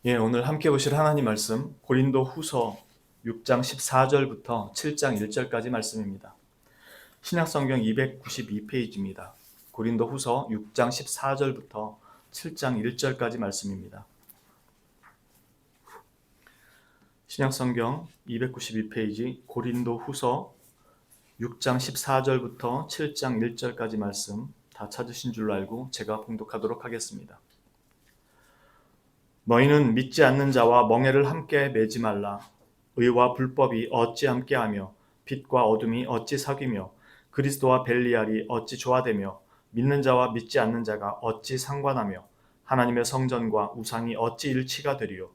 오늘 함께 보실 하나님 말씀 고린도 후서 6장 14절부터 7장 1절까지 말씀입니다. 신약성경 292페이지입니다. 고린도 후서 6장 14절부터 7장 1절까지 말씀입니다. 신약성경 292페이지 고린도 후서 6장 14절부터 7장 1절까지 말씀 다 찾으신 줄로 알고 제가 봉독하도록 하겠습니다. 너희는 믿지 않는 자와 멍에를 함께 매지 말라. 의와 불법이 어찌 함께하며 빛과 어둠이 어찌 사귀며 그리스도와 벨리알이 어찌 조화되며 믿는 자와 믿지 않는 자가 어찌 상관하며 하나님의 성전과 우상이 어찌 일치가 되리요.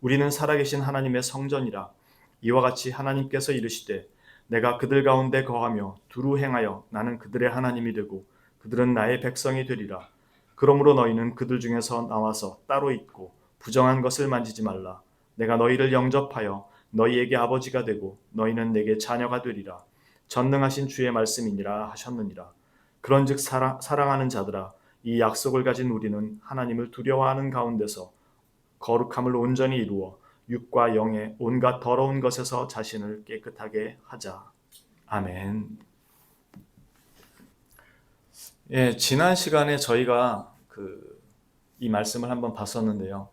우리는 살아계신 하나님의 성전이라. 이와 같이 하나님께서 이르시되 내가 그들 가운데 거하며 두루 행하여 나는 그들의 하나님이 되고 그들은 나의 백성이 되리라. 그러므로 너희는 그들 중에서 나와서 따로 있고 부정한 것을 만지지 말라. 내가 너희를 영접하여 너희에게 아버지가 되고 너희는 내게 자녀가 되리라. 전능하신 주의 말씀이니라 하셨느니라. 그런즉 사랑하는 자들아, 이 약속을 가진 우리는 하나님을 두려워하는 가운데서 거룩함을 온전히 이루어 육과 영의 온갖 더러운 것에서 자신을 깨끗하게 하자. 아멘. 지난 시간에 저희가 이 말씀을 한번 봤었는데요.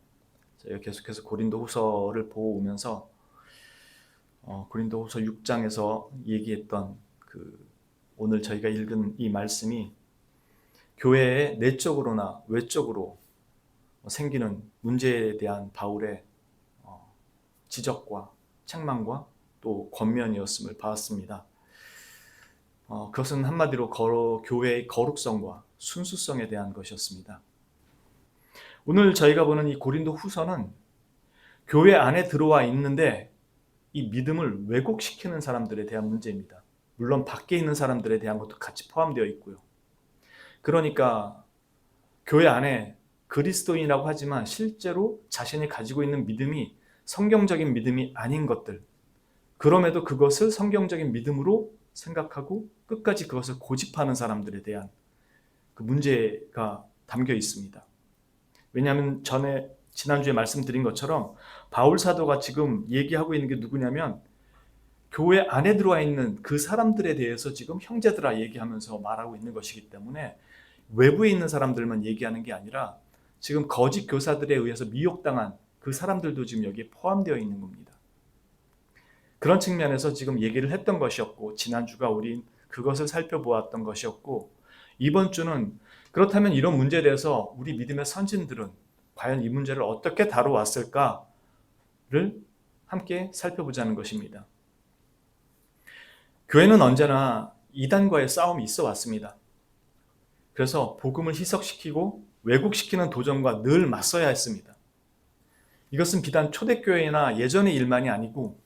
저희가 계속해서 고린도 후서를 보고 오면서 고린도 후서 6장에서 얘기했던 오늘 저희가 읽은 이 말씀이 교회의 내적으로나 외적으로 생기는 문제에 대한 바울의 지적과 책망과 또 권면이었음을 봤습니다. 그것은 한마디로 교회의 거룩성과 순수성에 대한 것이었습니다. 오늘 저희가 보는 이 고린도 후서는 교회 안에 들어와 있는데 이 믿음을 왜곡시키는 사람들에 대한 문제입니다. 물론 밖에 있는 사람들에 대한 것도 같이 포함되어 있고요. 그러니까 교회 안에 그리스도인이라고 하지만 실제로 자신이 가지고 있는 믿음이 성경적인 믿음이 아닌 것들, 그럼에도 그것을 성경적인 믿음으로 생각하고 끝까지 그것을 고집하는 사람들에 대한 그 문제가 담겨 있습니다. 왜냐하면 지난주에 말씀드린 것처럼 바울 사도가 지금 얘기하고 있는 게 누구냐면 교회 안에 들어와 있는 그 사람들에 대해서 지금 형제들아 얘기하면서 말하고 있는 것이기 때문에 외부에 있는 사람들만 얘기하는 게 아니라 지금 거짓 교사들에 의해서 미혹당한 그 사람들도 지금 여기에 포함되어 있는 겁니다. 그런 측면에서 지금 얘기를 했던 것이었고, 지난주가 우린 그것을 살펴보았던 것이었고, 이번 주는 그렇다면 이런 문제에 대해서 우리 믿음의 선진들은 과연 이 문제를 어떻게 다뤄왔을까를 함께 살펴보자는 것입니다. 교회는 언제나 이단과의 싸움이 있어 왔습니다. 그래서 복음을 희석시키고 왜곡시키는 도전과 늘 맞서야 했습니다. 이것은 비단 초대교회나 예전의 일만이 아니고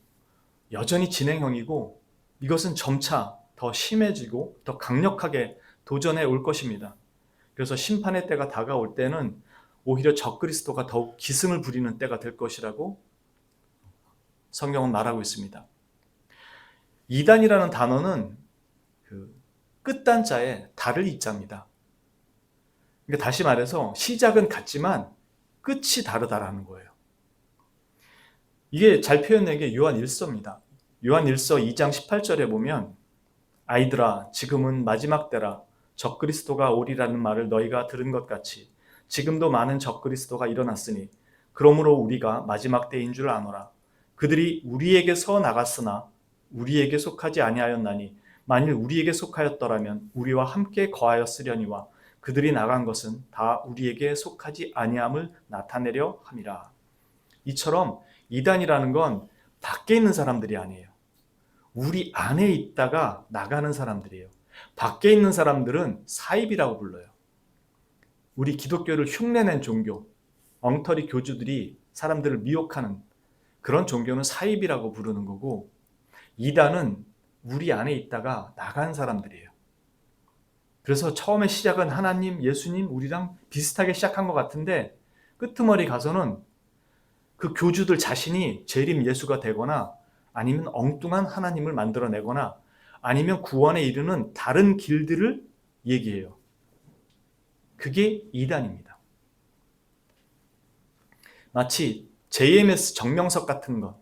여전히 진행형이고 이것은 점차 더 심해지고 더 강력하게 도전해 올 것입니다. 그래서 심판의 때가 다가올 때는 오히려 적그리스도가 더욱 기승을 부리는 때가 될 것이라고 성경은 말하고 있습니다. 이단이라는 단어는 끝단자에 달을 이자입니다. 그러니까 다시 말해서 시작은 같지만 끝이 다르다라는 거예요. 이게 잘 표현된 게 요한 1서입니다. 요한 1서 2장 18절에 보면 아이들아 지금은 마지막 때라 적그리스도가 오리라는 말을 너희가 들은 것 같이 지금도 많은 적그리스도가 일어났으니 그러므로 우리가 마지막 때인 줄 아노라. 그들이 우리에게서 나갔으나 우리에게 속하지 아니하였나니 만일 우리에게 속하였더라면 우리와 함께 거하였으려니와 그들이 나간 것은 다 우리에게 속하지 아니함을 나타내려 함이라. 이처럼 이단이라는 건 밖에 있는 사람들이 아니에요. 우리 안에 있다가 나가는 사람들이에요. 밖에 있는 사람들은 사입이라고 불러요. 우리 기독교를 흉내낸 종교, 엉터리 교주들이 사람들을 미혹하는 그런 종교는 사입이라고 부르는 거고, 이단은 우리 안에 있다가 나간 사람들이에요. 그래서 처음에 시작은 하나님, 예수님, 우리랑 비슷하게 시작한 것 같은데 끄트머리 가서는 그 교주들 자신이 재림 예수가 되거나 아니면 엉뚱한 하나님을 만들어내거나 아니면 구원에 이르는 다른 길들을 얘기해요. 그게 이단입니다. 마치 JMS 정명석 같은 것,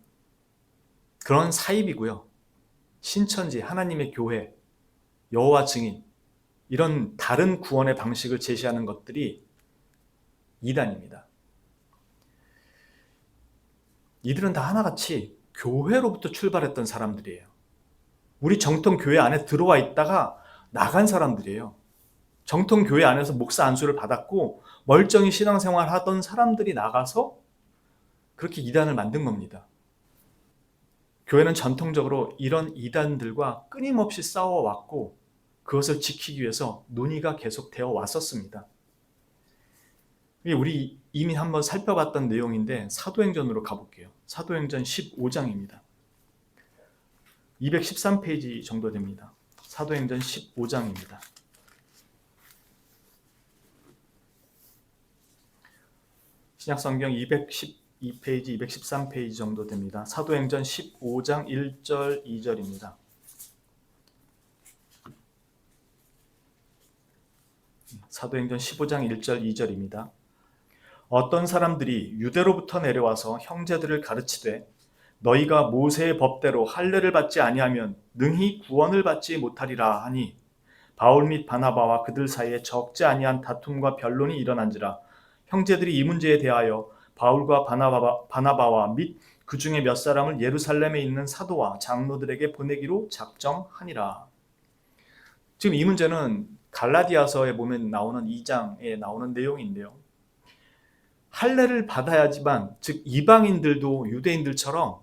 그런 사입이고요. 신천지, 하나님의 교회, 여호와 증인, 이런 다른 구원의 방식을 제시하는 것들이 이단입니다. 이들은 다 하나같이 교회로부터 출발했던 사람들이에요. 우리 정통 교회 안에 들어와 있다가 나간 사람들이에요. 정통 교회 안에서 목사 안수를 받았고 멀쩡히 신앙생활 하던 사람들이 나가서 그렇게 이단을 만든 겁니다. 교회는 전통적으로 이런 이단들과 끊임없이 싸워왔고 그것을 지키기 위해서 논의가 계속되어 왔었습니다. 우리 이미 한번 살펴봤던 내용인데 사도행전으로 가볼게요. 사도행전 15장입니다. 213페이지 정도 됩니다. 사도행전 15장입니다. 신약성경 212페이지, 213페이지 정도 됩니다. 사도행전 15장 1절, 2절입니다. 사도행전 15장 1절, 2절입니다. 어떤 사람들이 유대로부터 내려와서 형제들을 가르치되 너희가 모세의 법대로 할례를 받지 아니하면 능히 구원을 받지 못하리라 하니 바울 및 바나바와 그들 사이에 적지 아니한 다툼과 변론이 일어난지라 형제들이 이 문제에 대하여 바울과 바나바와 및 그 중에 몇 사람을 예루살렘에 있는 사도와 장로들에게 보내기로 작정하니라. 지금 이 문제는 갈라디아서에 보면 나오는 2장에 나오는 내용인데요. 할례를 받아야지만, 즉 이방인들도 유대인들처럼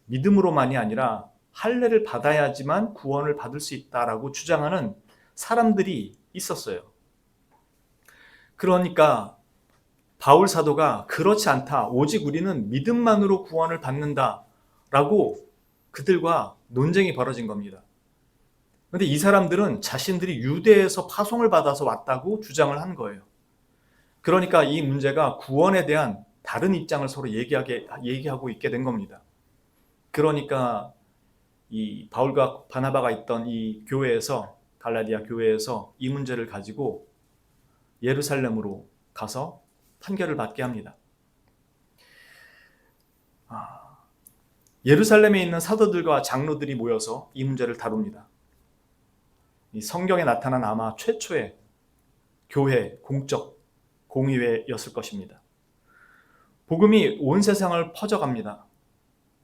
믿음으로만이 아니라 할례를 받아야지만 구원을 받을 수 있다라고 주장하는 사람들이 있었어요. 그러니까 바울 사도가 그렇지 않다, 오직 우리는 믿음만으로 구원을 받는다라고 그들과 논쟁이 벌어진 겁니다. 그런데 이 사람들은 자신들이 유대에서 파송을 받아서 왔다고 주장을 한 거예요. 그러니까 이 문제가 구원에 대한 다른 입장을 서로 얘기하고 있게 된 겁니다. 그러니까 이 바울과 바나바가 있던 이 교회에서, 갈라디아 교회에서 이 문제를 가지고 예루살렘으로 가서 판결을 받게 합니다. 예루살렘에 있는 사도들과 장로들이 모여서 이 문제를 다룹니다. 이 성경에 나타난 아마 최초의 교회 공적 공의회였을 것입니다. 복음이 온 세상을 퍼져갑니다.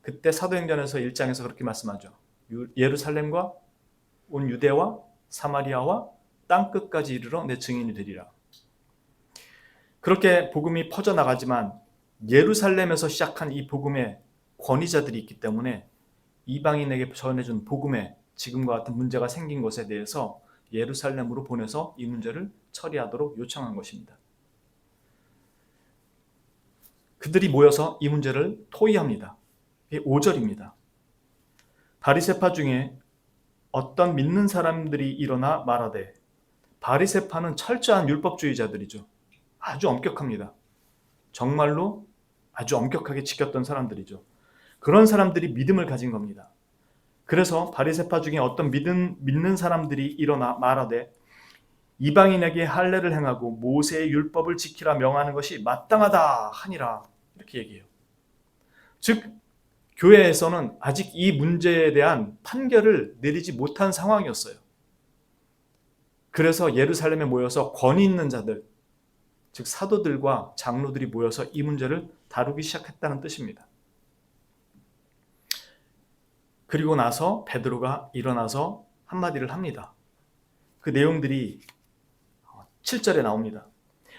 그때 사도행전에서 1장에서 그렇게 말씀하죠. 예루살렘과 온 유대와 사마리아와 땅끝까지 이르러 내 증인이 되리라. 그렇게 복음이 퍼져나가지만 예루살렘에서 시작한 이 복음의 권위자들이 있기 때문에 이방인에게 전해준 복음에 지금과 같은 문제가 생긴 것에 대해서 예루살렘으로 보내서 이 문제를 처리하도록 요청한 것입니다. 그들이 모여서 이 문제를 토의합니다. 5절입니다. 바리새파 중에 어떤 믿는 사람들이 일어나 말하되, 바리새파는 철저한 율법주의자들이죠. 아주 엄격합니다. 정말로 아주 엄격하게 지켰던 사람들이죠. 그런 사람들이 믿음을 가진 겁니다. 그래서 바리새파 중에 어떤 믿는 사람들이 일어나 말하되 이방인에게 할례를 행하고 모세의 율법을 지키라 명하는 것이 마땅하다 하니라. 이렇게 얘기해요. 즉 교회에서는 아직 이 문제에 대한 판결을 내리지 못한 상황이었어요. 그래서 예루살렘에 모여서 권위 있는 자들, 즉 사도들과 장로들이 모여서 이 문제를 다루기 시작했다는 뜻입니다. 그리고 나서 베드로가 일어나서 한마디를 합니다. 그 내용들이 7절에 나옵니다.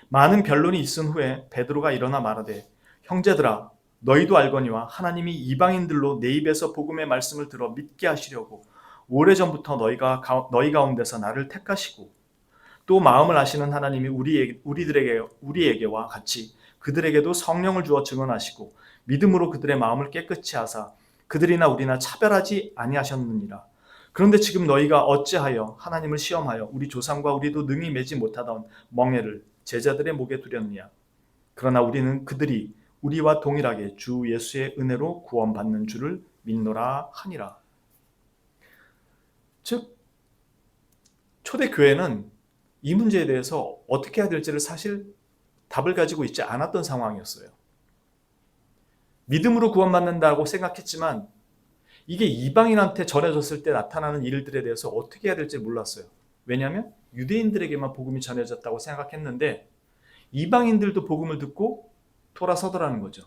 많은 변론이 있은 후에 베드로가 일어나 말하되, 형제들아 너희도 알거니와 하나님이 이방인들로 내 입에서 복음의 말씀을 들어 믿게 하시려고 오래전부터 너희 가운데서 나를 택하시고 또 마음을 아시는 하나님이 우리에게와 같이 그들에게도 성령을 주어 증언하시고 믿음으로 그들의 마음을 깨끗이 하사 그들이나 우리나 차별하지 아니하셨느니라. 그런데 지금 너희가 어찌하여 하나님을 시험하여 우리 조상과 우리도 능히 매지 못하던 멍에를 제자들의 목에 두렸느냐. 그러나 우리는 그들이 우리와 동일하게 주 예수의 은혜로 구원받는 줄을 믿노라 하니라. 즉 초대교회는 이 문제에 대해서 어떻게 해야 될지를 사실 답을 가지고 있지 않았던 상황이었어요. 믿음으로 구원받는다고 생각했지만 이게 이방인한테 전해졌을 때 나타나는 일들에 대해서 어떻게 해야 될지 몰랐어요. 왜냐하면 유대인들에게만 복음이 전해졌다고 생각했는데 이방인들도 복음을 듣고 돌아서더라는 거죠.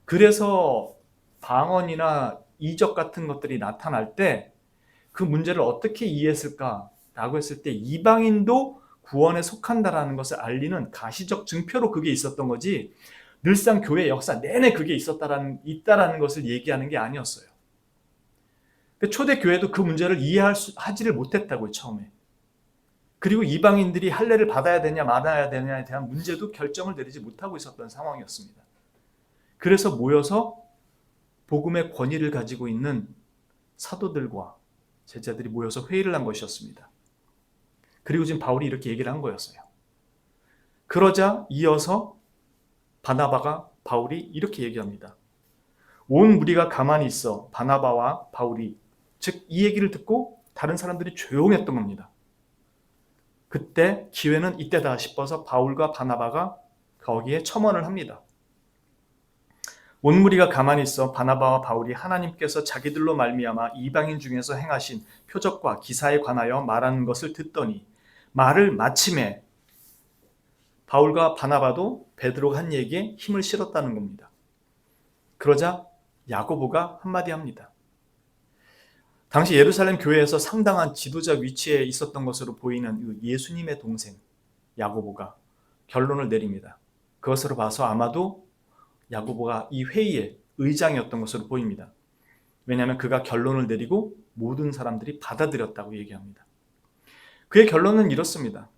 그래서 방언이나 이적 같은 것들이 나타날 때 그 문제를 어떻게 이해했을까라고 했을 때 이방인도 구원에 속한다라는 것을 알리는 가시적 증표로 그게 있었던 거지 늘상 교회 역사 내내 그게 있다라는 것을 얘기하는 게 아니었어요. 초대 교회도 그 문제를 이해하지를 못했다고요, 처음에. 그리고 이방인들이 할례를 받아야 되냐 말아야 되냐에 대한 문제도 결정을 내리지 못하고 있었던 상황이었습니다. 그래서 모여서 복음의 권위를 가지고 있는 사도들과 제자들이 모여서 회의를 한 것이었습니다. 그리고 지금 바울이 이렇게 얘기를 한 거였어요. 그러자 이어서 바나바가 바울이 이렇게 얘기합니다. 온 무리가 가만히 있어 바나바와 바울이 즉 이 얘기를 듣고 다른 사람들이 조용했던 겁니다. 그때 기회는 이때다 싶어서 바울과 바나바가 거기에 첨언을 합니다. 온 무리가 가만히 있어 바나바와 바울이 하나님께서 자기들로 말미암아 이방인 중에서 행하신 표적과 기사에 관하여 말하는 것을 듣더니 말을 마침에 바울과 바나바도 베드로가 한 얘기에 힘을 실었다는 겁니다. 그러자 야고보가 한마디 합니다. 당시 예루살렘 교회에서 상당한 지도자 위치에 있었던 것으로 보이는 예수님의 동생 야고보가 결론을 내립니다. 그것으로 봐서 아마도 야고보가 이 회의의 의장이었던 것으로 보입니다. 왜냐하면 그가 결론을 내리고 모든 사람들이 받아들였다고 얘기합니다. 그의 결론은 이렇습니다.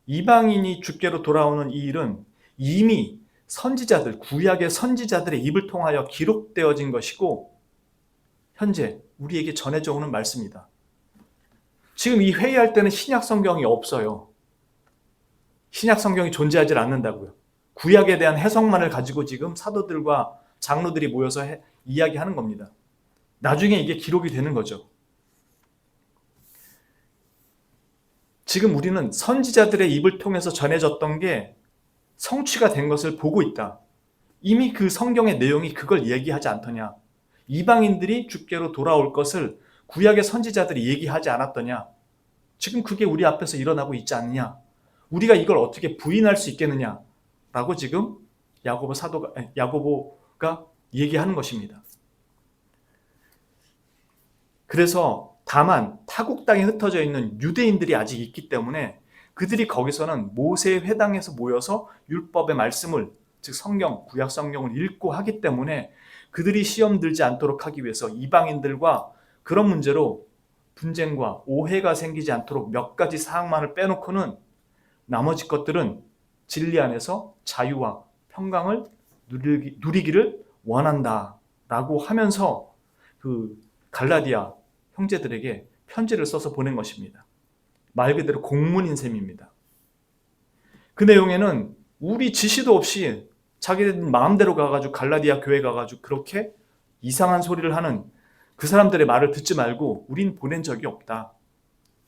이방인이 주께로 돌아오는 이 일은 이미 선지자들, 구약의 선지자들의 입을 통하여 기록되어진 것이고 현재 우리에게 전해져 오는 말씀이다. 지금 이 회의할 때는 신약 성경이 없어요. 신약 성경이 존재하지 않는다고요. 구약에 대한 해석만을 가지고 지금 사도들과 장로들이 모여서 이야기하는 겁니다. 나중에 이게 기록이 되는 거죠. 지금 우리는 선지자들의 입을 통해서 전해졌던 게 성취가 된 것을 보고 있다. 이미 그 성경의 내용이 그걸 얘기하지 않더냐. 이방인들이 주께로 돌아올 것을 구약의 선지자들이 얘기하지 않았더냐. 지금 그게 우리 앞에서 일어나고 있지 않느냐. 우리가 이걸 어떻게 부인할 수 있겠느냐. 라고 지금 야고보가 얘기하는 것입니다. 그래서 다만 타국 땅에 흩어져 있는 유대인들이 아직 있기 때문에 그들이 거기서는 모세의 회당에서 모여서 율법의 말씀을 즉 성경, 구약 성경을 읽고 하기 때문에 그들이 시험 들지 않도록 하기 위해서 이방인들과 그런 문제로 분쟁과 오해가 생기지 않도록 몇 가지 사항만을 빼놓고는 나머지 것들은 진리 안에서 자유와 평강을 누리기를 원한다라고 하면서 그 갈라디아 형제들에게 편지를 써서 보낸 것입니다. 말 그대로 공문인 셈입니다. 그 내용에는 우리 지시도 없이 자기들 마음대로 가가지고 갈라디아 교회 가가지고 그렇게 이상한 소리를 하는 그 사람들의 말을 듣지 말고 우린 보낸 적이 없다.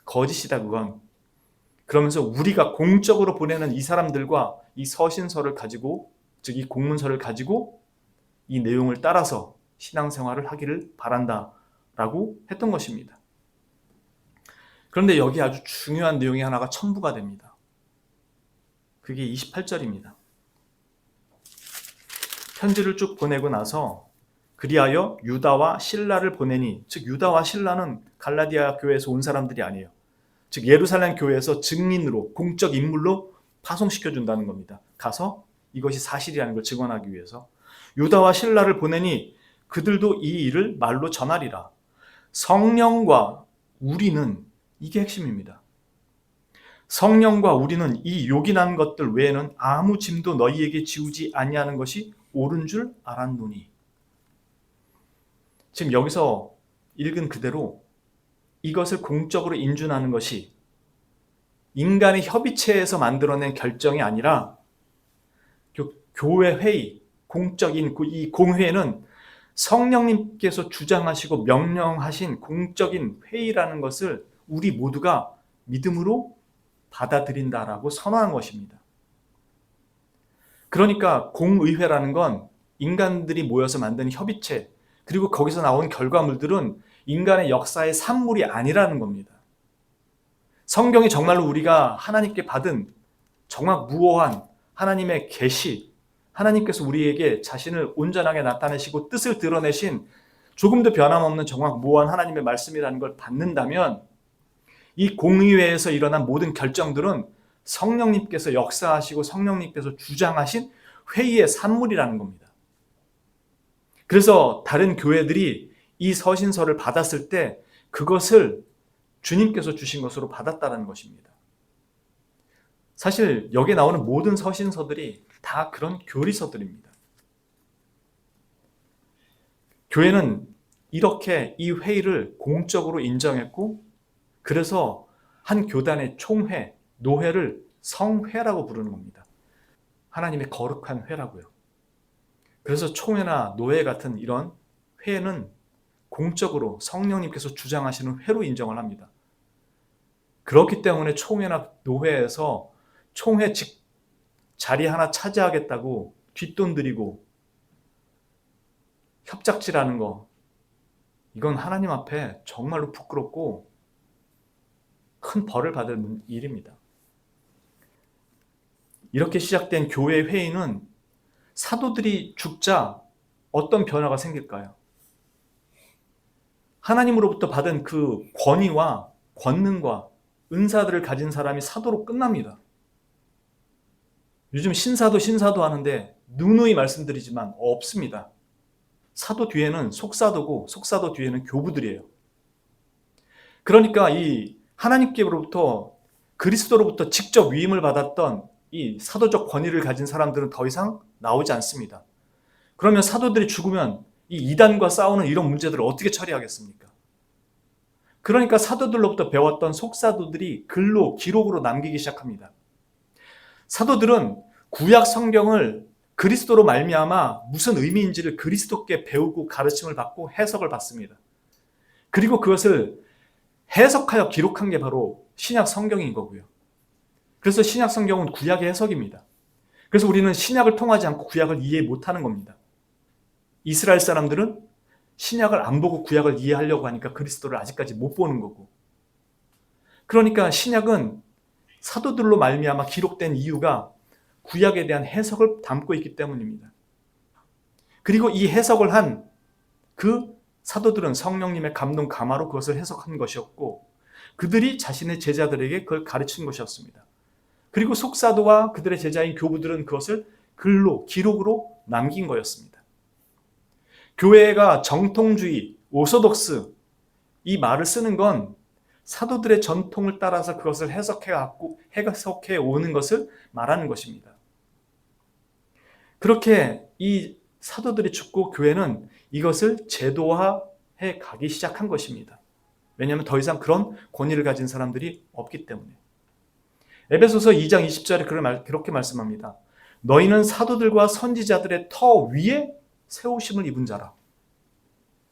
거짓이다 그건. 그러면서 우리가 공적으로 보내는 이 사람들과 이 서신서를 가지고 즉 이 공문서를 가지고 이 내용을 따라서 신앙생활을 하기를 바란다라고 했던 것입니다. 그런데 여기 아주 중요한 내용이 하나가 첨부가 됩니다. 그게 28절입니다. 편지를 쭉 보내고 나서 그리하여 유다와 실라를 보내니 즉 유다와 실라는 갈라디아 교회에서 온 사람들이 아니에요. 즉 예루살렘 교회에서 증인으로 공적 인물로 파송시켜준다는 겁니다. 가서 이것이 사실이라는 걸 증언하기 위해서 유다와 실라를 보내니 그들도 이 일을 말로 전하리라. 성령과 우리는 이게 핵심입니다. 성령과 우리는 이 요긴한 것들 외에는 아무 짐도 너희에게 지우지 아니하는 것이 옳은 줄 알았노니. 지금 여기서 읽은 그대로 이것을 공적으로 인준하는 것이 인간의 협의체에서 만들어낸 결정이 아니라 교회 회의, 공적인 이 공회는 성령님께서 주장하시고 명령하신 공적인 회의라는 것을 우리 모두가 믿음으로 받아들인다라고 선언한 것입니다. 그러니까 공의회라는 건 인간들이 모여서 만든 협의체, 그리고 거기서 나온 결과물들은 인간의 역사의 산물이 아니라는 겁니다. 성경이 정말로 우리가 하나님께 받은 정말 무오한 하나님의 계시, 하나님께서 우리에게 자신을 온전하게 나타내시고 뜻을 드러내신 조금도 변함없는 정말 무오한 하나님의 말씀이라는 걸 받는다면 이 공의회에서 일어난 모든 결정들은 성령님께서 역사하시고 성령님께서 주장하신 회의의 산물이라는 겁니다. 그래서 다른 교회들이 이 서신서를 받았을 때 그것을 주님께서 주신 것으로 받았다는 것입니다. 사실 여기에 나오는 모든 서신서들이 다 그런 교리서들입니다. 교회는 이렇게 이 회의를 공적으로 인정했고, 그래서 한 교단의 총회, 노회를 성회라고 부르는 겁니다. 하나님의 거룩한 회라고요. 그래서 총회나 노회 같은 이런 회는 공적으로 성령님께서 주장하시는 회로 인정을 합니다. 그렇기 때문에 총회나 노회에서 총회 자리 하나 차지하겠다고 뒷돈 들이고 협작질하는 거, 이건 하나님 앞에 정말로 부끄럽고 큰 벌을 받을 일입니다. 이렇게 시작된 교회 회의는 사도들이 죽자 어떤 변화가 생길까요? 하나님으로부터 받은 그 권위와 권능과 은사들을 가진 사람이 사도로 끝납니다. 요즘 신사도 하는데 누누이 말씀드리지만 없습니다. 사도 뒤에는 속사도고 속사도 뒤에는 교부들이에요. 그러니까 이 하나님께로부터 그리스도로부터 직접 위임을 받았던 이 사도적 권위를 가진 사람들은 더 이상 나오지 않습니다. 그러면 사도들이 죽으면 이 이단과 싸우는 이런 문제들을 어떻게 처리하겠습니까? 그러니까 사도들로부터 배웠던 속사도들이 글로 기록으로 남기기 시작합니다. 사도들은 구약 성경을 그리스도로 말미암아 무슨 의미인지를 그리스도께 배우고 가르침을 받고 해석을 받습니다. 그리고 그것을 해석하여 기록한 게 바로 신약 성경인 거고요. 그래서 신약 성경은 구약의 해석입니다. 그래서 우리는 신약을 통하지 않고 구약을 이해 못하는 겁니다. 이스라엘 사람들은 신약을 안 보고 구약을 이해하려고 하니까 그리스도를 아직까지 못 보는 거고, 그러니까 신약은 사도들로 말미암아 기록된 이유가 구약에 대한 해석을 담고 있기 때문입니다. 그리고 이 해석을 한 그 사도들은 성령님의 감동 감화로 그것을 해석한 것이었고, 그들이 자신의 제자들에게 그걸 가르친 것이었습니다. 그리고 속사도와 그들의 제자인 교부들은 그것을 글로 기록으로 남긴 거였습니다. 교회가 정통주의, 오소독스 이 말을 쓰는 건 사도들의 전통을 따라서 그것을 해석해 오는 것을 말하는 것입니다. 그렇게 이 사도들이 죽고 교회는 이것을 제도화해 가기 시작한 것입니다. 왜냐하면 더 이상 그런 권위를 가진 사람들이 없기 때문에. 에베소서 2장 20절에 그렇게 말씀합니다. 너희는 사도들과 선지자들의 터 위에 세우심을 입은 자라.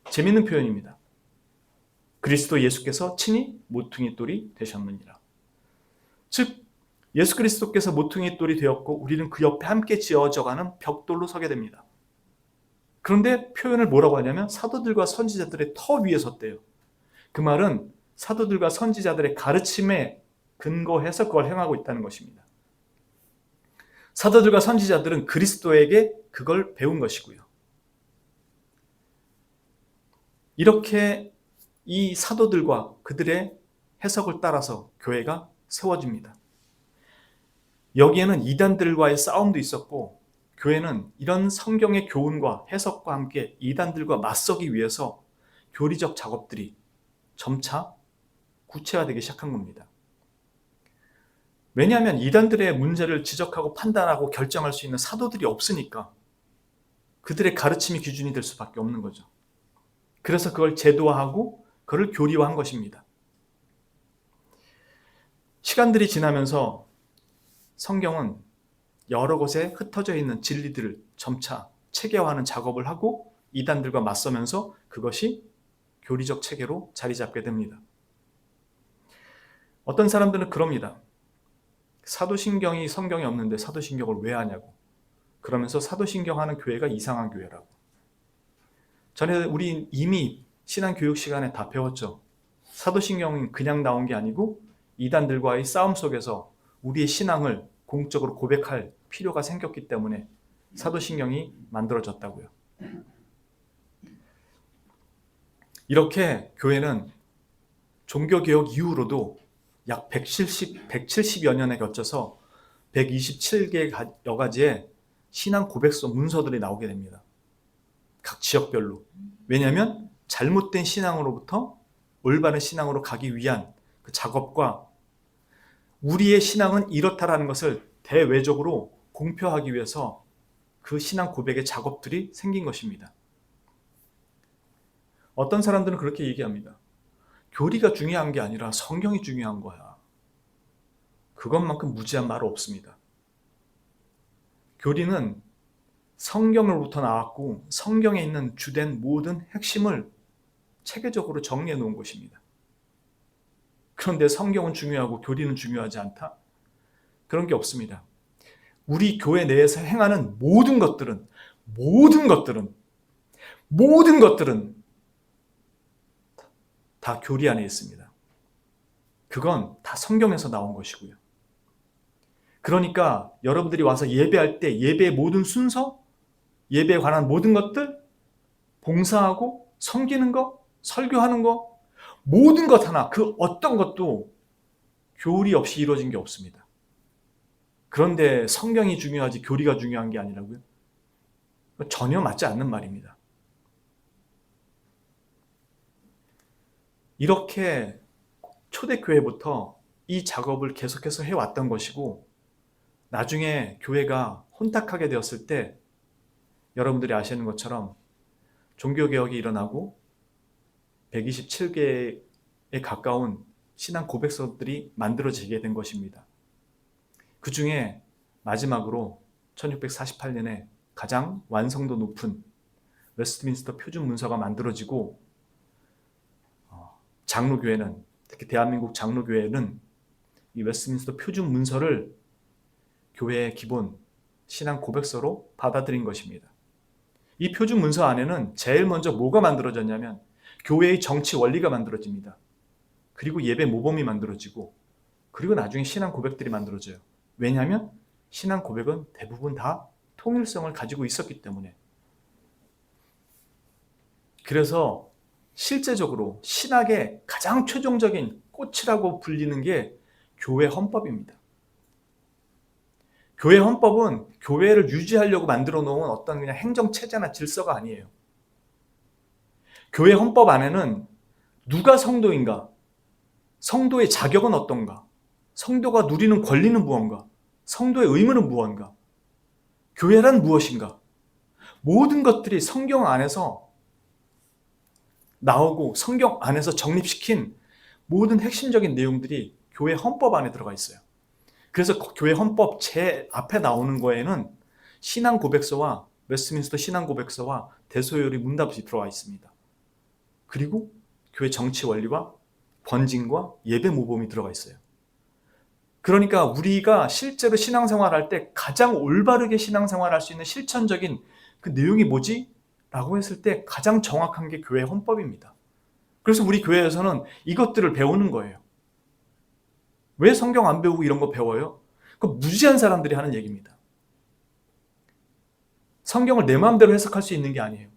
재미있는 표현입니다. 그리스도 예수께서 친히 모퉁이 돌이 되셨느니라. 즉 예수 그리스도께서 모퉁이 돌이 되었고 우리는 그 옆에 함께 지어져가는 벽돌로 서게 됩니다. 그런데 표현을 뭐라고 하냐면 사도들과 선지자들의 터 위에 섰대요. 그 말은 사도들과 선지자들의 가르침에 근거해서 그걸 행하고 있다는 것입니다. 사도들과 선지자들은 그리스도에게 그걸 배운 것이고요. 이렇게 이 사도들과 그들의 해석을 따라서 교회가 세워집니다. 여기에는 이단들과의 싸움도 있었고, 교회는 이런 성경의 교훈과 해석과 함께 이단들과 맞서기 위해서 교리적 작업들이 점차 구체화되기 시작한 겁니다. 왜냐하면 이단들의 문제를 지적하고 판단하고 결정할 수 있는 사도들이 없으니까 그들의 가르침이 기준이 될 수밖에 없는 거죠. 그래서 그걸 제도화하고 그걸 교리화한 것입니다. 시간들이 지나면서 성경은 여러 곳에 흩어져 있는 진리들을 점차 체계화하는 작업을 하고 이단들과 맞서면서 그것이 교리적 체계로 자리 잡게 됩니다. 어떤 사람들은 그럽니다. 사도신경이 성경에 없는데 사도신경을 왜 하냐고. 그러면서 사도신경 하는 교회가 이상한 교회라고. 전에 우리 이미 신앙교육 시간에 다 배웠죠. 사도신경은 그냥 나온 게 아니고 이단들과의 싸움 속에서 우리의 신앙을 공적으로 고백할 필요가 생겼기 때문에 사도신경이 만들어졌다고요. 이렇게 교회는 종교개혁 이후로도 약 170여 년에 거쳐서 127개여 가지의 신앙 고백서 문서들이 나오게 됩니다. 각 지역별로. 왜냐하면 잘못된 신앙으로부터 올바른 신앙으로 가기 위한 그 작업과 우리의 신앙은 이렇다라는 것을 대외적으로 공표하기 위해서 그 신앙 고백의 작업들이 생긴 것입니다. 어떤 사람들은 그렇게 얘기합니다. 교리가 중요한 게 아니라 성경이 중요한 거야. 그것만큼 무지한 말 없습니다. 교리는 성경으로부터 나왔고 성경에 있는 주된 모든 핵심을 체계적으로 정리해 놓은 것입니다. 그런데 성경은 중요하고 교리는 중요하지 않다? 그런 게 없습니다. 우리 교회 내에서 행하는 모든 것들은 다 교리 안에 있습니다. 그건 다 성경에서 나온 것이고요. 그러니까 여러분들이 와서 예배할 때 예배의 모든 순서, 예배에 관한 모든 것들, 봉사하고 섬기는 것, 설교하는 것, 모든 것 하나 그 어떤 것도 교리 없이 이루어진 게 없습니다. 그런데 성경이 중요하지 교리가 중요한 게 아니라고요? 전혀 맞지 않는 말입니다. 이렇게 초대교회부터 이 작업을 계속해서 해왔던 것이고 나중에 교회가 혼탁하게 되었을 때 여러분들이 아시는 것처럼 종교개혁이 일어나고 127개에 가까운 신앙 고백서들이 만들어지게 된 것입니다. 그 중에 마지막으로 1648년에 가장 완성도 높은 웨스트민스터 표준 문서가 만들어지고 장로교회는 특히 대한민국 장로교회는 이 웨스트민스터 표준 문서를 교회의 기본 신앙 고백서로 받아들인 것입니다. 이 표준 문서 안에는 제일 먼저 뭐가 만들어졌냐면 교회의 정치 원리가 만들어집니다. 그리고 예배 모범이 만들어지고 그리고 나중에 신앙 고백들이 만들어져요. 왜냐하면 신앙 고백은 대부분 다 통일성을 가지고 있었기 때문에. 그래서 실제적으로 신학의 가장 최종적인 꽃이라고 불리는 게 교회 헌법입니다. 교회 헌법은 교회를 유지하려고 만들어 놓은 어떤 그냥 행정체제나 질서가 아니에요. 교회 헌법 안에는 누가 성도인가, 성도의 자격은 어떤가, 성도가 누리는 권리는 무언가, 성도의 의무는 무언가, 교회란 무엇인가, 모든 것들이 성경 안에서 나오고 성경 안에서 정립시킨 모든 핵심적인 내용들이 교회 헌법 안에 들어가 있어요. 그래서 교회 헌법 제 앞에 나오는 거에는 신앙 고백서와 웨스트민스터 신앙 고백서와 대소요리 문답이 들어와 있습니다. 그리고 교회 정치 원리와 번징과 예배 모범이 들어가 있어요. 그러니까 우리가 실제로 신앙생활할 때 가장 올바르게 신앙생활할 수 있는 실천적인 그 내용이 뭐지? 라고 했을 때 가장 정확한 게 교회 헌법입니다. 그래서 우리 교회에서는 이것들을 배우는 거예요. 왜 성경 안 배우고 이런 거 배워요? 그 무지한 사람들이 하는 얘기입니다. 성경을 내 마음대로 해석할 수 있는 게 아니에요.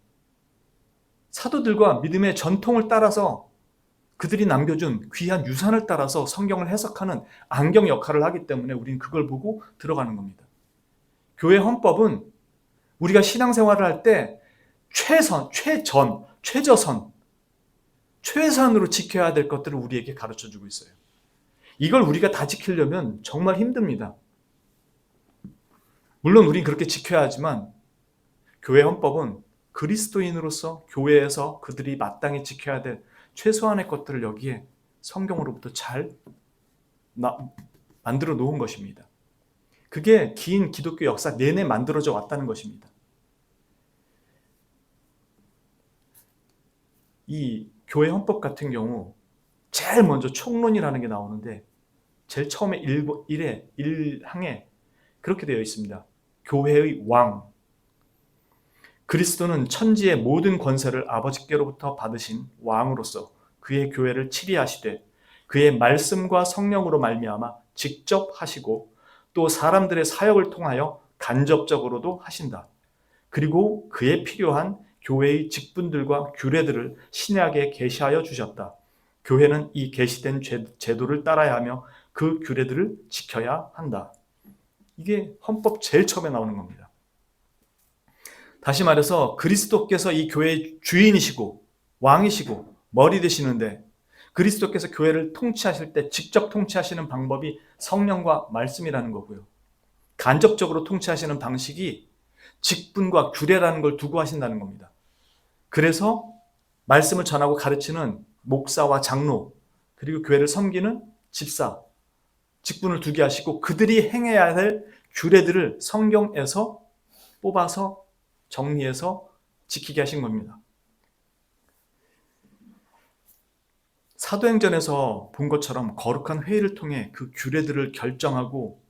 사도들과 믿음의 전통을 따라서 그들이 남겨준 귀한 유산을 따라서 성경을 해석하는 안경 역할을 하기 때문에 우리는 그걸 보고 들어가는 겁니다. 교회 헌법은 우리가 신앙생활을 할 때 최선으로 지켜야 될 것들을 우리에게 가르쳐주고 있어요. 이걸 우리가 다 지키려면 정말 힘듭니다. 물론 우린 그렇게 지켜야 하지만 교회 헌법은 그리스도인으로서 교회에서 그들이 마땅히 지켜야 될 최소한의 것들을 여기에 성경으로부터 잘 만들어 놓은 것입니다. 그게 긴 기독교 역사 내내 만들어져 왔다는 것입니다. 이 교회 헌법 같은 경우 제일 먼저 총론이라는 게 나오는데 제일 처음에 1항에 그렇게 되어 있습니다. 교회의 왕. 그리스도는 천지의 모든 권세를 아버지께로부터 받으신 왕으로서 그의 교회를 치리하시되 그의 말씀과 성령으로 말미암아 직접 하시고 또 사람들의 사역을 통하여 간접적으로도 하신다. 그리고 그에 필요한 교회의 직분들과 규례들을 신약에 계시하여 주셨다. 교회는 이 계시된 제도를 따라야 하며 그 규례들을 지켜야 한다. 이게 헌법 제일 처음에 나오는 겁니다. 다시 말해서 그리스도께서 이 교회의 주인이시고 왕이시고 머리 되시는데 그리스도께서 교회를 통치하실 때 직접 통치하시는 방법이 성령과 말씀이라는 거고요. 간접적으로 통치하시는 방식이 직분과 규례라는 걸 두고 하신다는 겁니다. 그래서 말씀을 전하고 가르치는 목사와 장로, 그리고 교회를 섬기는 집사, 직분을 두게 하시고 그들이 행해야 할 규례들을 성경에서 뽑아서 정리해서 지키게 하신 겁니다. 사도행전에서 본 것처럼 거룩한 회의를 통해 그 규례들을 결정하고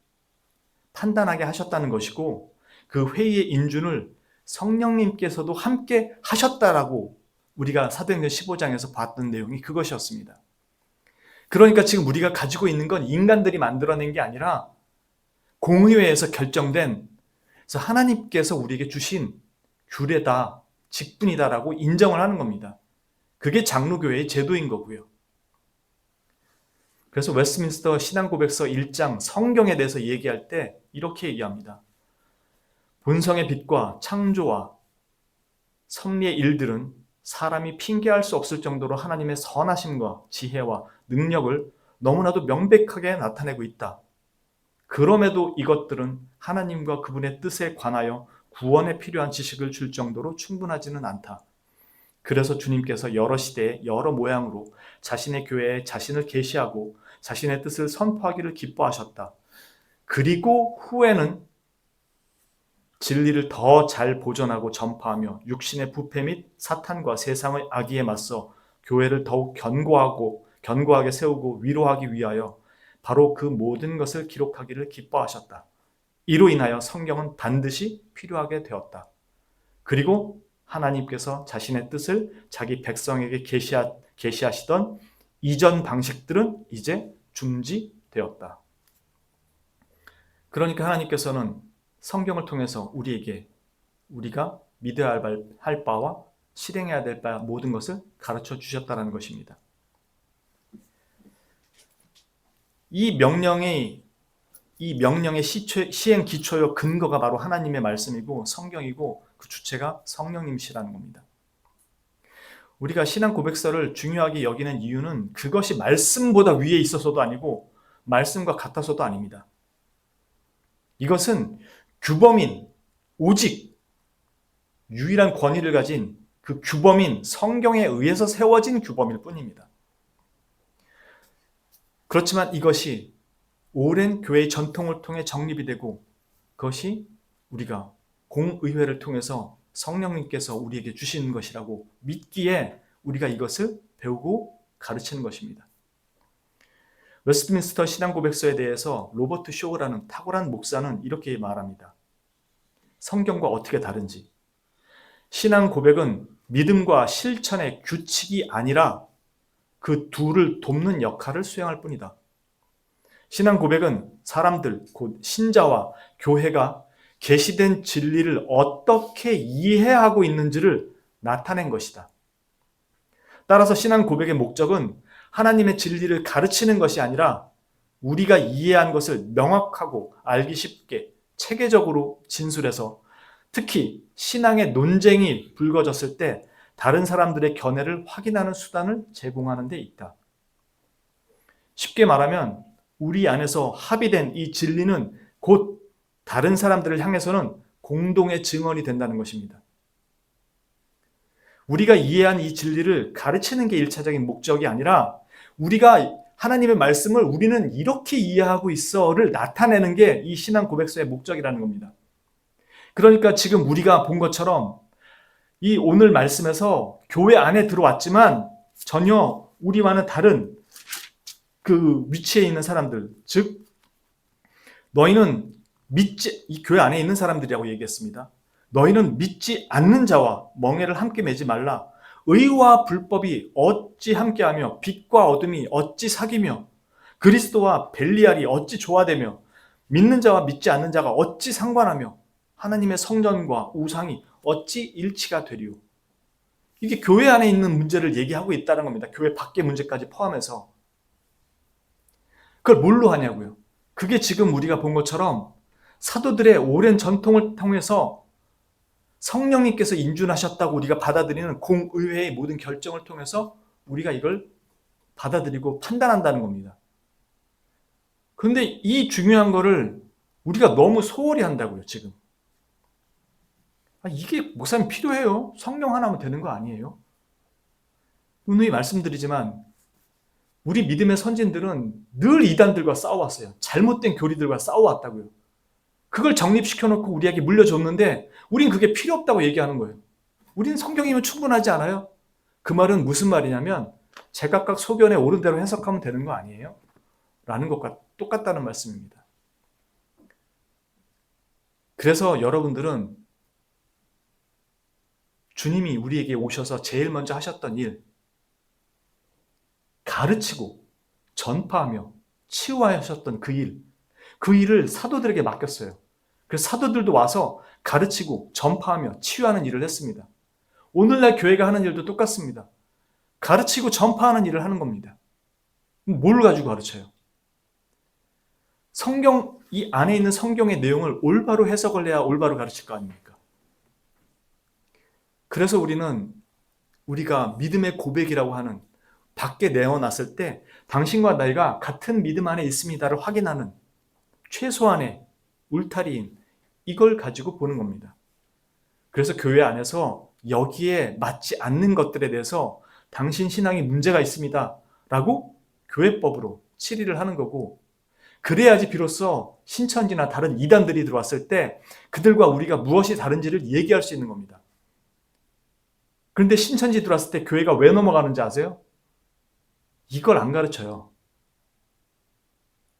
판단하게 하셨다는 것이고 그 회의의 인준을 성령님께서도 함께 하셨다라고 우리가 사도행전 15장에서 봤던 내용이 그것이었습니다. 그러니까 지금 우리가 가지고 있는 건 인간들이 만들어낸 게 아니라 공의회에서 결정된, 그래서 하나님께서 우리에게 주신 규례다, 직분이다라고 인정을 하는 겁니다. 그게 장로교회의 제도인 거고요. 그래서 웨스트민스터 신앙고백서 1장 성경에 대해서 얘기할 때 이렇게 얘기합니다. 본성의 빛과 창조와 섭리의 일들은 사람이 핑계할 수 없을 정도로 하나님의 선하심과 지혜와 능력을 너무나도 명백하게 나타내고 있다. 그럼에도 이것들은 하나님과 그분의 뜻에 관하여 구원에 필요한 지식을 줄 정도로 충분하지는 않다. 그래서 주님께서 여러 시대에 여러 모양으로 자신의 교회에 자신을 계시하고 자신의 뜻을 선포하기를 기뻐하셨다. 그리고 후에는 진리를 더 잘 보존하고 전파하며 육신의 부패 및 사탄과 세상의 악의에 맞서 교회를 더욱 견고하게 세우고 위로하기 위하여 바로 그 모든 것을 기록하기를 기뻐하셨다. 이로 인하여 성경은 반드시 필요하게 되었다. 그리고 하나님께서 자신의 뜻을 자기 백성에게 계시하시던 이전 방식들은 이제 중지되었다. 그러니까 하나님께서는 성경을 통해서 우리에게 우리가 믿어야 할 바와 실행해야 될 바 모든 것을 가르쳐 주셨다는 것입니다. 이 명령의 시행 기초요 근거가 바로 하나님의 말씀이고 성경이고 그 주체가 성령님이시라는 겁니다. 우리가 신앙 고백서를 중요하게 여기는 이유는 그것이 말씀보다 위에 있어서도 아니고 말씀과 같아서도 아닙니다. 이것은 규범인, 오직 유일한 권위를 가진 그 규범인 성경에 의해서 세워진 규범일 뿐입니다. 그렇지만 이것이 오랜 교회의 전통을 통해 정립이 되고 그것이 우리가 공의회를 통해서 성령님께서 우리에게 주시는 것이라고 믿기에 우리가 이것을 배우고 가르치는 것입니다. 웨스트민스터 신앙고백서에 대해서 로버트 쇼우라는 탁월한 목사는 이렇게 말합니다. 성경과 어떻게 다른지. 신앙고백은 믿음과 실천의 규칙이 아니라 그 둘을 돕는 역할을 수행할 뿐이다. 신앙고백은 사람들, 곧 신자와 교회가 계시된 진리를 어떻게 이해하고 있는지를 나타낸 것이다. 따라서 신앙고백의 목적은 하나님의 진리를 가르치는 것이 아니라 우리가 이해한 것을 명확하고 알기 쉽게 체계적으로 진술해서 특히 신앙의 논쟁이 불거졌을 때 다른 사람들의 견해를 확인하는 수단을 제공하는 데 있다. 쉽게 말하면 우리 안에서 합의된 이 진리는 곧 다른 사람들을 향해서는 공동의 증언이 된다는 것입니다. 우리가 이해한 이 진리를 가르치는 게 1차적인 목적이 아니라 우리가 하나님의 말씀을 우리는 이렇게 이해하고 있어를 나타내는 게 이 신앙 고백서의 목적이라는 겁니다. 그러니까 지금 우리가 본 것처럼 이 오늘 말씀에서 교회 안에 들어왔지만 전혀 우리와는 다른 그 위치에 있는 사람들, 즉 너희는 이 교회 안에 있는 사람들이라고 얘기했습니다. 너희는 믿지 않는 자와 멍에를 함께 매지 말라. 의와 불법이 어찌 함께하며 빛과 어둠이 어찌 사귀며 그리스도와 벨리알이 어찌 조화되며 믿는 자와 믿지 않는 자가 어찌 상관하며 하나님의 성전과 우상이 어찌 일치가 되리요. 이게 교회 안에 있는 문제를 얘기하고 있다는 겁니다. 교회 밖의 문제까지 포함해서. 그걸 뭘로 하냐고요. 그게 지금 우리가 본 것처럼 사도들의 오랜 전통을 통해서 성령님께서 인준하셨다고 우리가 받아들이는 공의회의 모든 결정을 통해서 우리가 이걸 받아들이고 판단한다는 겁니다. 그런데 이 중요한 거를 우리가 너무 소홀히 한다고요, 지금. 이게 목사님 필요해요? 성령 하나면 되는 거 아니에요? 누누이 말씀드리지만 우리 믿음의 선진들은 늘 이단들과 싸워왔어요. 잘못된 교리들과 싸워왔다고요. 그걸 정립시켜놓고 우리에게 물려줬는데 우린 그게 필요 없다고 얘기하는 거예요. 우린 성경이면 충분하지 않아요? 그 말은 무슨 말이냐면 제각각 소견에 옳은 대로 해석하면 되는 거 아니에요? 라는 것과 똑같다는 말씀입니다. 그래서 여러분들은 주님이 우리에게 오셔서 제일 먼저 하셨던 일, 가르치고 전파하며 치유하셨던 그 일을 사도들에게 맡겼어요. 그래서 사도들도 와서 가르치고 전파하며 치유하는 일을 했습니다. 오늘날 교회가 하는 일도 똑같습니다. 가르치고 전파하는 일을 하는 겁니다. 뭘 가지고 가르쳐요? 성경, 이 안에 있는 성경의 내용을 올바로 해석을 해야 올바로 가르칠 거 아닙니까? 그래서 우리가 믿음의 고백이라고 하는 밖에 내어놨을 때 당신과 나이가 같은 믿음 안에 있습니다를 확인하는 최소한의 울타리인 이걸 가지고 보는 겁니다. 그래서 교회 안에서 여기에 맞지 않는 것들에 대해서 당신 신앙이 문제가 있습니다 라고 교회법으로 치리를 하는 거고, 그래야지 비로소 신천지나 다른 이단들이 들어왔을 때 그들과 우리가 무엇이 다른지를 얘기할 수 있는 겁니다. 그런데 신천지 들어왔을 때 교회가 왜 넘어가는지 아세요? 이걸 안 가르쳐요.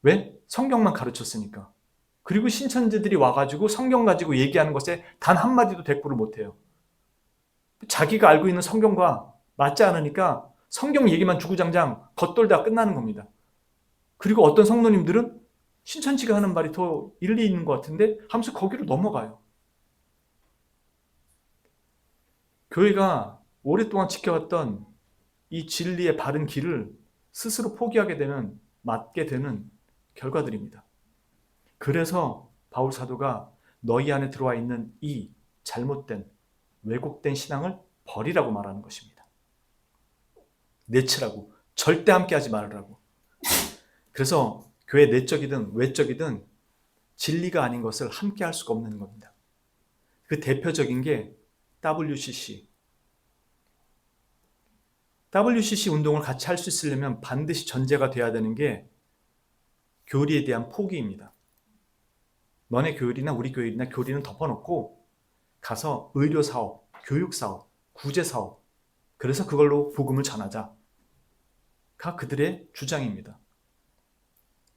왜? 성경만 가르쳤으니까. 그리고 신천지들이 와가지고 성경 가지고 얘기하는 것에 단 한마디도 대꾸를 못해요. 자기가 알고 있는 성경과 맞지 않으니까 성경 얘기만 주구장창 겉돌다 끝나는 겁니다. 그리고 어떤 성도님들은 신천지가 하는 말이 더 일리 있는 것 같은데 하면서 거기로 넘어가요. 교회가 오랫동안 지켜왔던 이 진리의 바른 길을 스스로 포기하게 되는, 맞게 되는 결과들입니다. 그래서 바울 사도가 너희 안에 들어와 있는 이 잘못된 왜곡된 신앙을 버리라고 말하는 것입니다. 내치라고, 절대 함께하지 말으라고. 그래서 교회 내적이든 외적이든 진리가 아닌 것을 함께할 수가 없는 겁니다. 그 대표적인 게 WCC 운동을 같이 할 수 있으려면 반드시 전제가 돼야 되는 게 교리에 대한 포기입니다. 너네 교리나 우리 교리나 교리는 덮어놓고 가서 의료사업, 교육사업, 구제사업, 그래서 그걸로 복음을 전하자가 그들의 주장입니다.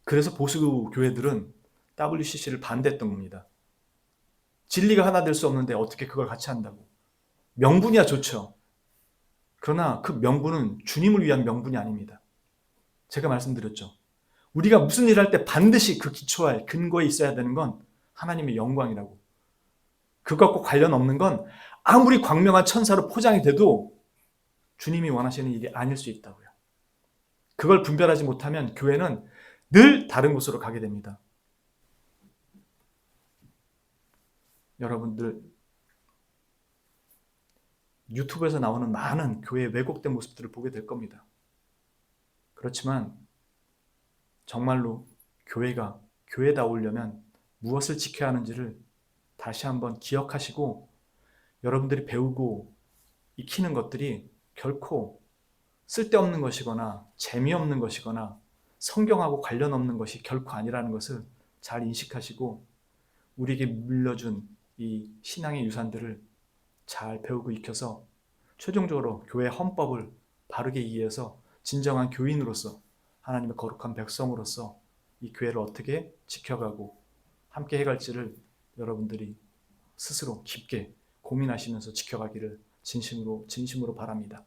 그래서 보수 교회들은 WCC를 반대했던 겁니다. 진리가 하나 될 수 없는데 어떻게 그걸 같이 한다고. 명분이야 좋죠. 그러나 그 명분은 주님을 위한 명분이 아닙니다. 제가 말씀드렸죠. 우리가 무슨 일을 할 때 반드시 그 기초할 근거에 있어야 되는 건 하나님의 영광이라고. 그것과 관련 없는 건 아무리 광명한 천사로 포장이 돼도 주님이 원하시는 일이 아닐 수 있다고요. 그걸 분별하지 못하면 교회는 늘 다른 곳으로 가게 됩니다. 여러분들 유튜브에서 나오는 많은 교회의 왜곡된 모습들을 보게 될 겁니다. 그렇지만 정말로 교회가 교회다우려면 무엇을 지켜야 하는지를 다시 한번 기억하시고 여러분들이 배우고 익히는 것들이 결코 쓸데없는 것이거나 재미없는 것이거나 성경하고 관련 없는 것이 결코 아니라는 것을 잘 인식하시고 우리에게 물려준 이 신앙의 유산들을 잘 배우고 익혀서 최종적으로 교회 헌법을 바르게 이해해서 진정한 교인으로서 하나님의 거룩한 백성으로서 이 교회를 어떻게 지켜가고 함께 해갈지를 여러분들이 스스로 깊게 고민하시면서 지켜가기를 진심으로 바랍니다.